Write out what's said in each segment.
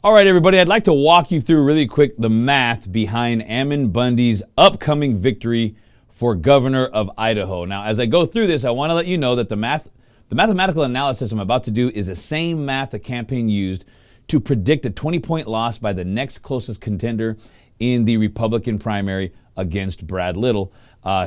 All right, everybody, I'd like to walk you through really quick the math behind Ammon Bundy's upcoming victory for governor of Idaho. Now, as I go through this, I want to let you know that the mathematical analysis I'm about to do is the same math the campaign used to predict a 20-point loss by the next closest contender in the Republican primary against Brad Little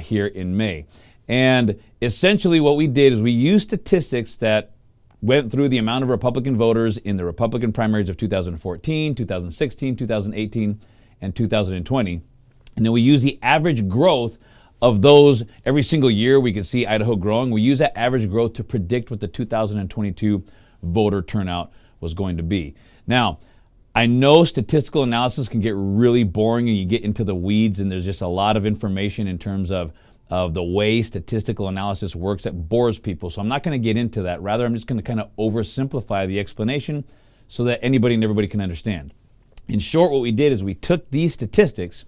here in May. And essentially what we did is we used statistics that went through the amount of Republican voters in the Republican primaries of 2014, 2016, 2018, and 2020. And then we use the average growth of those every single year. We can see Idaho growing. We use that average growth to predict what the 2022 voter turnout was going to be. Now, I know statistical analysis can get really boring and you get into the weeds, and there's just a lot of information in terms of the way statistical analysis works that bores people. So I'm not going to get into that. Rather, I'm just going to kind of oversimplify the explanation so that anybody and everybody can understand. In short, what we did is we took these statistics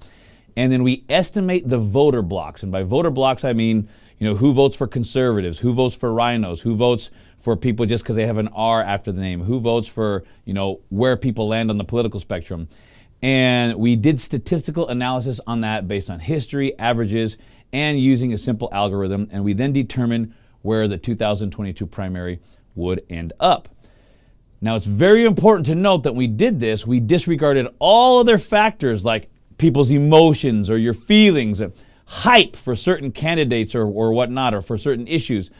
and then we estimate the voter blocks. And by voter blocks, I mean, who votes for conservatives, who votes for rhinos, who votes for people just because they have an R after the name, who votes for, where people land on the political spectrum. And we did statistical analysis on that based on history, averages, and using a simple algorithm, and we then determined where the 2022 primary would end up. Now, it's very important to note that when we did this, we disregarded all other factors like people's emotions or your feelings, hype for certain candidates or whatnot, or for certain issues,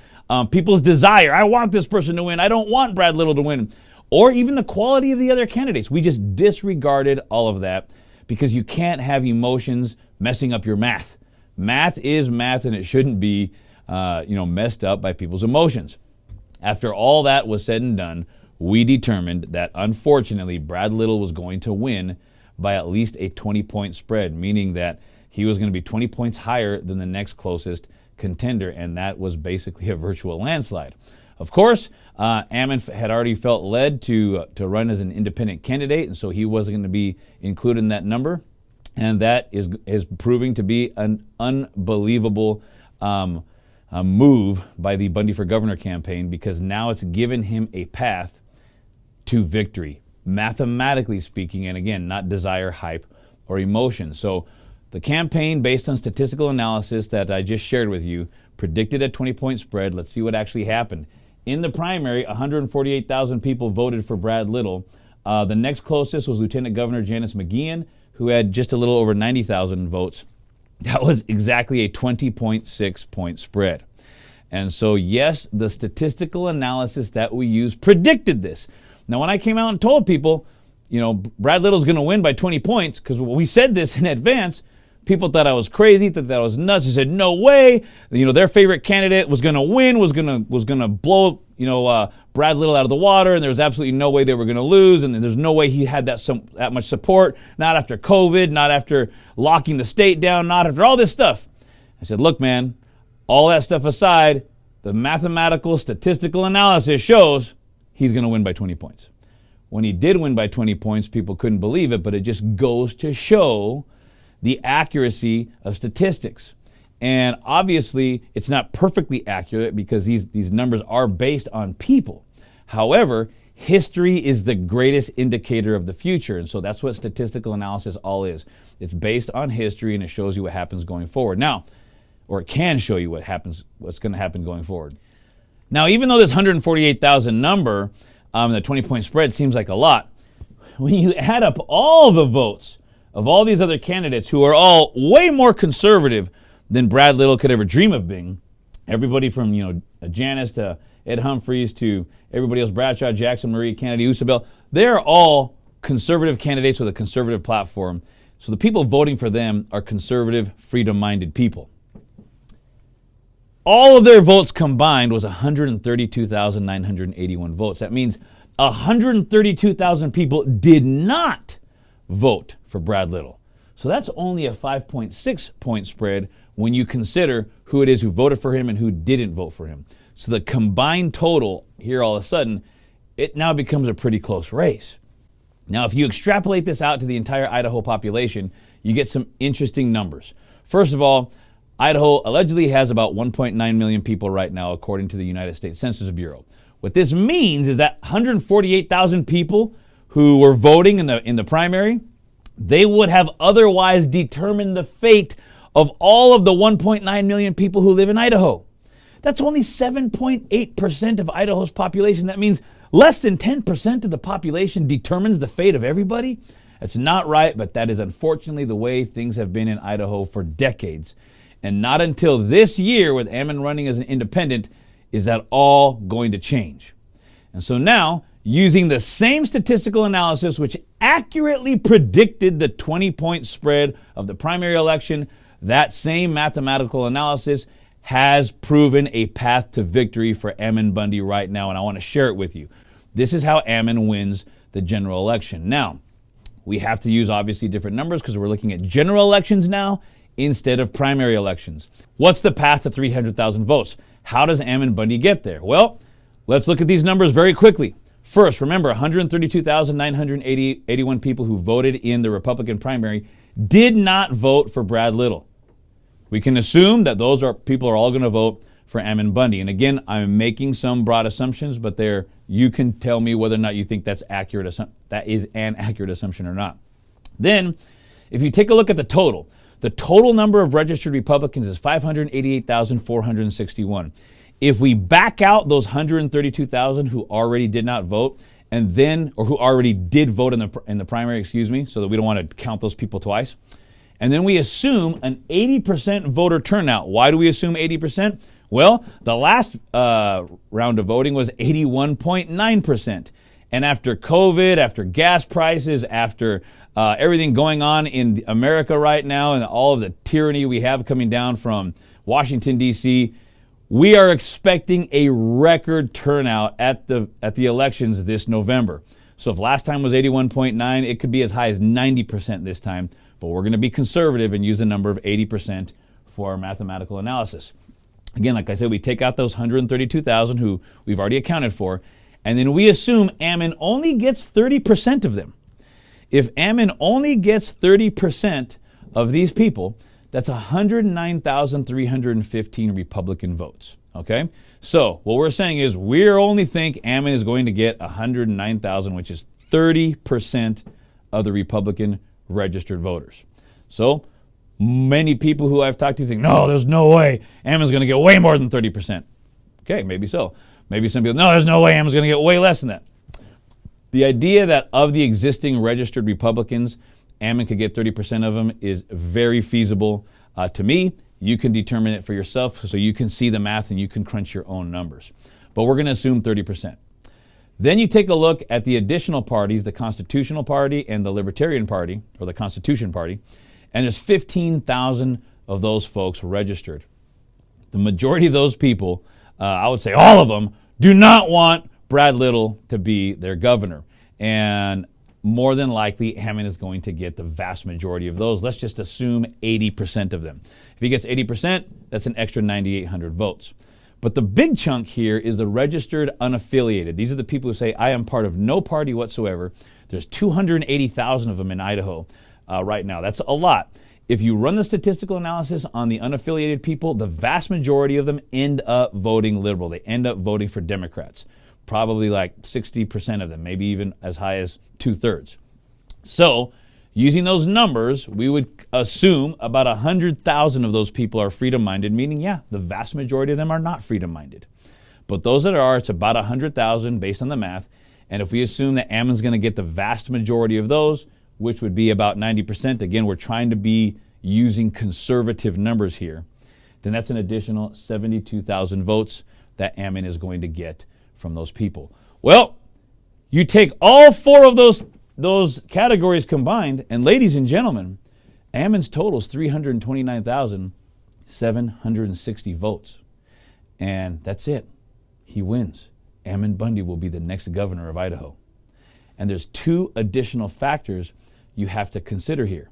people's desire. I want this person to win. I don't want Brad Little to win. Or even the quality of the other candidates. We just disregarded all of that because you can't have emotions messing up your math. Math is math, and it shouldn't be, messed up by people's emotions. After all that was said and done, we determined that, unfortunately, Brad Little was going to win by at least a 20-point spread, meaning that he was going to be 20 points higher than the next closest contender, and that was basically a virtual landslide. Of course, Ammon had already felt led to run as an independent candidate, and so he wasn't going to be included in that number. And that is proving to be an unbelievable move by the Bundy for Governor campaign, because now it's given him a path to victory, mathematically speaking, and again, not desire, hype, or emotion. So the campaign, based on statistical analysis that I just shared with you, predicted a 20-point spread. Let's see what actually happened. In the primary, 148,000 people voted for Brad Little. The next closest was Lieutenant Governor Janice McGeachin, who had just a little over 90,000 votes. That was exactly a 20.6 point spread. And so, yes, the statistical analysis that we used predicted this. Now, when I came out and told people, Brad Little's going to win by 20 points, because we said this in advance, people thought I was crazy, thought that I was nuts. They said, no way. Their favorite candidate was going to win, was going to blow, Brad Little out of the water, and there was absolutely no way they were going to lose, and there's no way he had that much support, not after COVID, not after locking the state down, not after all this stuff. I said, look, man, all that stuff aside, the mathematical, statistical analysis shows he's going to win by 20 points. When he did win by 20 points, people couldn't believe it, but it just goes to show the accuracy of statistics. And obviously, it's not perfectly accurate because these numbers are based on people. However, history is the greatest indicator of the future. And so that's what statistical analysis all is. It's based on history, and it shows you what happens going forward. Now, or it can show you what's going to happen going forward. Now, even though this 148,000 number, the 20-point spread seems like a lot, when you add up all the votes of all these other candidates who are all way more conservative than Brad Little could ever dream of being, everybody from Janice to Ed Humphreys to everybody else, Bradshaw, Jackson, Marie, Kennedy, Usabel, they're all conservative candidates with a conservative platform. So the people voting for them are conservative, freedom-minded people. All of their votes combined was 132,981 votes. That means 132,000 people did not vote for Brad Little. So that's only a 5.6 point spread when you consider who it is who voted for him and who didn't vote for him. So the combined total here, all of a sudden, it now becomes a pretty close race. Now, if you extrapolate this out to the entire Idaho population, you get some interesting numbers. First of all, Idaho allegedly has about 1.9 million people right now, according to the United States Census Bureau. What this means is that 148,000 people who were voting in the primary, they would have otherwise determined the fate of all of the 1.9 million people who live in Idaho. That's only 7.8% of Idaho's population. That means less than 10% of the population determines the fate of everybody. That's not right, but that is unfortunately the way things have been in Idaho for decades. And not until this year, with Ammon running as an independent, is that all going to change. And so now, using the same statistical analysis which accurately predicted the 20-point spread of the primary election, that same mathematical analysis has proven a path to victory for Ammon Bundy right now, and I want to share it with you. This is how Ammon wins the general election. Now, we have to use obviously different numbers because we're looking at general elections now instead of primary elections. What's the path to 300,000 votes? How does Ammon Bundy get there? Well, let's look at these numbers very quickly. First, remember 132,981 people who voted in the Republican primary did not vote for Brad Little. We can assume that people are all going to vote for Ammon Bundy. And again, I'm making some broad assumptions, but you can tell me whether or not you think that is an accurate assumption or not. Then, if you take a look at the total number of registered Republicans is 588,461. If we back out those 132,000 who already did not vote, or who already did vote in the primary, so that we don't want to count those people twice. And then we assume an 80% voter turnout. Why do we assume 80%? Well, the last round of voting was 81.9%. And after COVID, after gas prices, after everything going on in America right now and all of the tyranny we have coming down from Washington, D.C., we are expecting a record turnout at the elections this November. So if last time was 81.9, it could be as high as 90% this time. But we're going to be conservative and use the number of 80% for our mathematical analysis. Again, like I said, we take out those 132,000 who we've already accounted for, and then we assume Ammon only gets 30% of them. If Ammon only gets 30% of these people, that's 109,315 Republican votes. Okay? So what we're saying is we only think Ammon is going to get 109,000, which is 30% of the Republican registered voters. So many people who I've talked to think, no, there's no way Ammon's going to get way more than 30%. Okay, maybe so. Maybe some people, no, there's no way Ammon's going to get way less than that. The idea that of the existing registered Republicans, Ammon could get 30% of them is very feasible to me. You can determine it for yourself so you can see the math and you can crunch your own numbers. But we're going to assume 30%. Then you take a look at the additional parties, the Constitutional Party and the Libertarian Party, or the Constitution Party, and there's 15,000 of those folks registered. The majority of those people, I would say all of them, do not want Brad Little to be their governor. And more than likely, Ammon is going to get the vast majority of those. Let's just assume 80% of them. If he gets 80%, that's an extra 9,800 votes. But the big chunk here is the registered unaffiliated. These are the people who say, I am part of no party whatsoever. There's 280,000 of them in Idaho right now. That's a lot. If you run the statistical analysis on the unaffiliated people, the vast majority of them end up voting liberal. They end up voting for Democrats. Probably like 60% of them, maybe even as high as 2/3. So, using those numbers, we would assume about 100,000 of those people are freedom-minded, meaning, yeah, the vast majority of them are not freedom-minded. But those that are, it's about 100,000 based on the math. And if we assume that Ammon's going to get the vast majority of those, which would be about 90%, again, we're trying to be using conservative numbers here, then that's an additional 72,000 votes that Ammon is going to get from those people. Well, you take all four of those categories combined, and ladies and gentlemen, Ammon's total is 329,760 votes. And that's it. He wins. Ammon Bundy will be the next governor of Idaho. And there's two additional factors you have to consider here.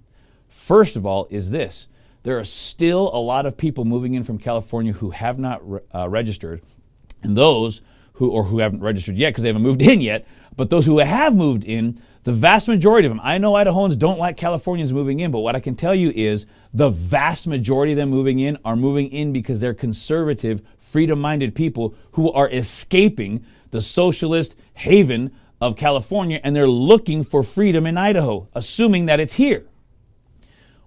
First of all is this. There are still a lot of people moving in from California who have not registered, and those who haven't registered yet because they haven't moved in yet, but those who have moved in, the vast majority of them, I know Idahoans don't like Californians moving in, but what I can tell you is the vast majority of them moving in are moving in because they're conservative, freedom-minded people who are escaping the socialist haven of California, and they're looking for freedom in Idaho, assuming that it's here.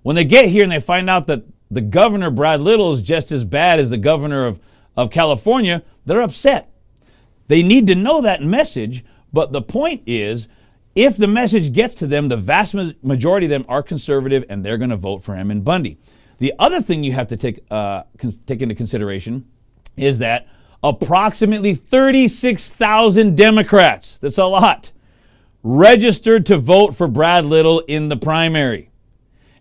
When they get here and they find out that the governor, Brad Little, is just as bad as the governor of California, they're upset. They need to know that message, but the point is, if the message gets to them, the vast majority of them are conservative and they're going to vote for Ammon Bundy. The other thing you have to take into consideration is that approximately 36,000 Democrats, that's a lot, registered to vote for Brad Little in the primary.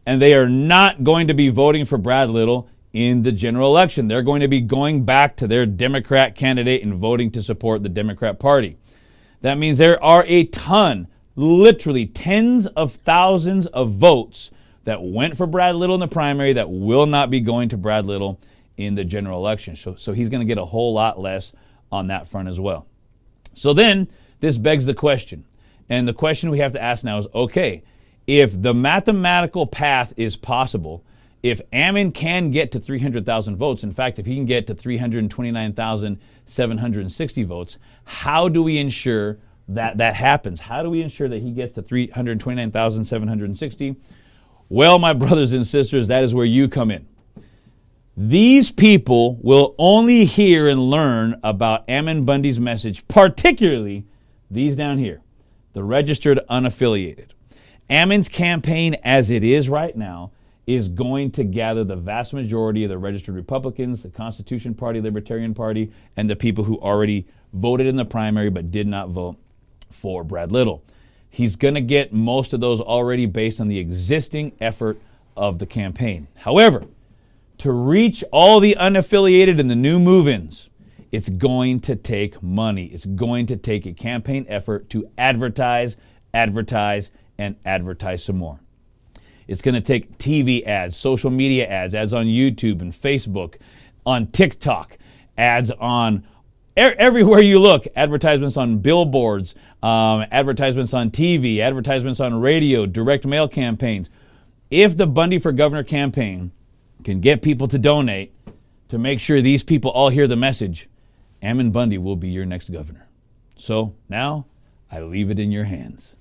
And they are not going to be voting for Brad Little in the general election. They're going to be going back to their Democrat candidate and voting to support the Democrat Party. That means there are a ton, literally tens of thousands of votes that went for Brad Little in the primary that will not be going to Brad Little in the general election. So he's going to get a whole lot less on that front as well. So then this begs the question. And the question we have to ask now is, okay, if the mathematical path is possible, if Ammon can get to 300,000 votes, in fact, if he can get to 329,760 votes, how do we ensure that that happens? How do we ensure that he gets to 329,760? Well, my brothers and sisters, that is where you come in. These people will only hear and learn about Ammon Bundy's message, particularly these down here, the registered unaffiliated. Ammon's campaign, as it is right now, is going to gather the vast majority of the registered Republicans, the Constitution Party, Libertarian Party, and the people who already voted in the primary but did not vote for Brad Little. He's going to get most of those already based on the existing effort of the campaign. However, to reach all the unaffiliated and the new move-ins, it's going to take money. It's going to take a campaign effort to advertise, and advertise some more. It's going to take TV ads, social media ads, ads on YouTube and Facebook, on TikTok, ads on everywhere you look, advertisements on billboards, advertisements on TV, advertisements on radio, direct mail campaigns. If the Bundy for Governor campaign can get people to donate to make sure these people all hear the message, Ammon Bundy will be your next governor. So now I leave it in your hands.